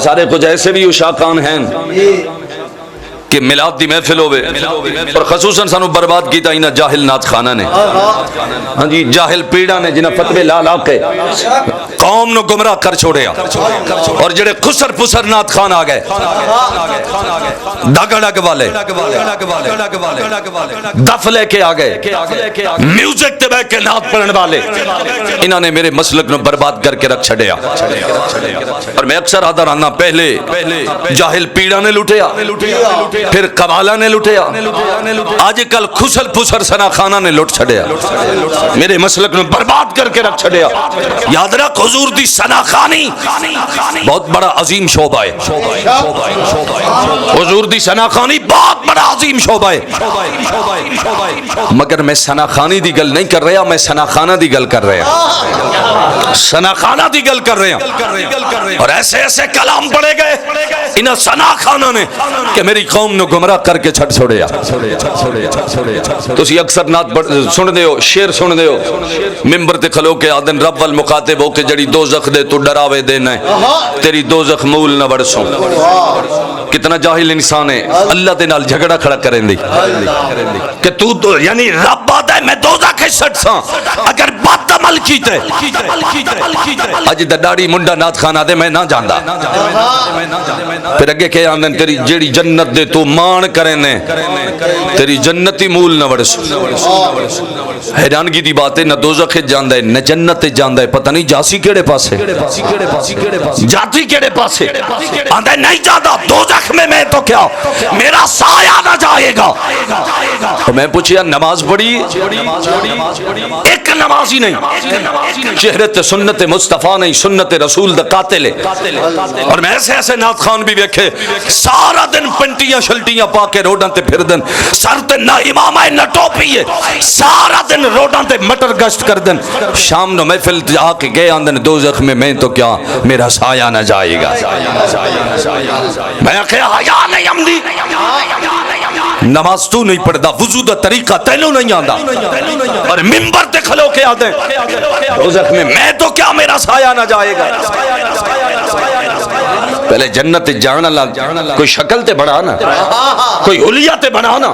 سارے کچھ ایسے بھی اشاقان ہیں کہ میلاد دی محفل ہوئے اور خصوصاً سانو برباد کیتا انہاں جاہل نات خانہ نے، ہاں جی جاہل پیڑا نے جنہاں فتوے لا لا کے قوم نو گمراہ کر چھوڑیا، اور جڑے خسر پسر نات خان آ گئے، ڈگ ڈگ والے دف لے کے آ گئے، میوزک تے بیٹھ کے نات پڑھن والے، انہاں نے میرے مسلک نو برباد کر کے رکھ چھڑیا۔ اور میں اکثر آدھا رہنا، پہلے جاہل پیڑا نے لٹیا، پھر قبالہ نے لٹیا، آج کل خسل پسر سنا خانہ نے لٹ چھڑیا، میرے مسلک نے برباد کر کے رکھ چھڑیا۔ یاد رکھ حضور دی سنا خانی بہت بڑا عظیم شعبہ ہے، حضور دی سنا خانی بہت بڑا عظیم شعبہ ہے، مگر میں سنا خانی دی گل نہیں کر رہا، میں سنا خانہ دی گل کر رہا، سنا خانہ دی گل کر رہا، اور ایسے ایسے کلام پڑے گئے انہاں سنا خانہ نے کہ میری قوم نو گمراہ کر کے چھڑ چھوڑیا۔ تسی اکثر نات سن دے ہو، شعر سن دے ہو، ممبر تے کھلو کے آدن رب والمقاتب ہو کے جڑی دوزخ دے تو ڈراوے دینا ہے، تیری دوزخ مول نہ برسوں۔ کتنا جاہل انسان ہے، اللہ دے نال جھگڑا کھڑا کریں دی کہ تو یعنی رب آدھا ہے میں دوزخ سٹ ساں اگر بات عمل کیتے، اج دا ڈاڑی منڈا نات خانہ دے میں نہ جاندہ، پھر اگے کہ آندن تیری جیڑی جنت دے تو مان کریں نے، تیری جنتی مول نہ ورسو۔ حیرانگی دی بات ہے، نہ دوزخ جاندہ ہے نہ جنت جاندہ ہے، پتہ نہیں جاسی کیڑے پاسے، جاتی کیڑے پاسے، آندہ ہے نہیں جاندہ دوزخ میں تو کیا میرا سایہ نہ جائے گا۔ تو میں پوچھیا نماز پڑھی، ایک نماز ہی نہیں، شہرت سنت مصطفیٰ نہیں، سنت رسول دا قاتل ہے۔ اور میں ایسے ایسے نات خان بھی ویکھے سارا دن پنٹیاں شلٹیاں پا کے روڈاں تے پھر دن، سر تے نہ امام ہے نہ ٹوپی ہے، سارا دن روڈاں تے مٹر گشت کر دن، شام نو محفل جا کے گئے آندن دوزخ میں تو کیا میرا سایہ نہ جائے گا۔ میں کہا حیا نہیں امدی، نماز تو نہیں پڑھدا، وضو دا طریقہ تینوں نہیں آندا، اور ممبر تے کھلو کے آدھے دوزخ میں تو کیا میرا سایہ نہ جائے گا۔ پہلے جنت جانا اللہ کوئی شکل تے بڑھانا، کوئی حلیہ تے بڑھانا،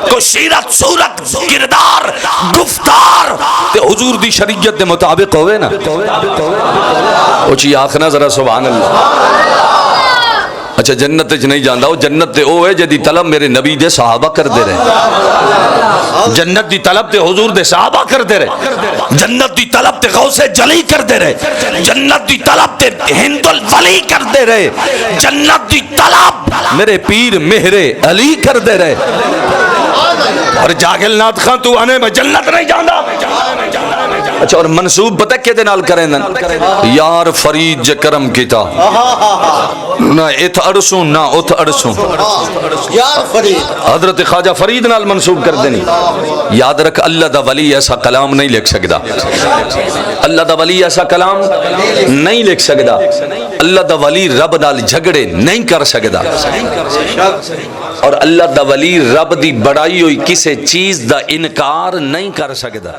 کوئی سیرت صورت کردار گفتار تے حضور دی شریعت دے مطابق ہوئے نا۔ اچھی آخنا ذرا سبحان اللہ۔ اچھا جنت چ نہیں جاندہ، وہ جنت تے او ہے جدی طلب میرے نبی دے صحابہ کر دے رہے، جنت دی طلب تے حضور دے صحابہ کر دے رہے، جنت دی طلب تے غوث جلی کر دے رہے، جنت دی طلب تے ہند الولی کر دے رہے، جنت دی طلب میرے پیر مہر علی کر دے رہے۔ اور جاہل نات خان تو آنے میں جنت نہیں جاندہ۔ اچھا اور منصوب پتہ کہ دے نال کریں دن، یار فرید جے کرم کیتا، نہ ایتھ اڑسوں نہ اتھ اڑسوں، یار فرید حضرت خواجہ فرید نال منصوب کر دینی۔ یاد رکھ اللہ دا ولی ایسا کلام نہیں لکھ سکدا، اللہ دا ولی ایسا کلام نہیں لکھ سکدا، اللہ دا ولی رب نال جھگڑے نہیں کر سکدا، اور اللہ دا ولی رب دی بڑائی ہوئی کسے چیز دا انکار نہیں کر سکدا۔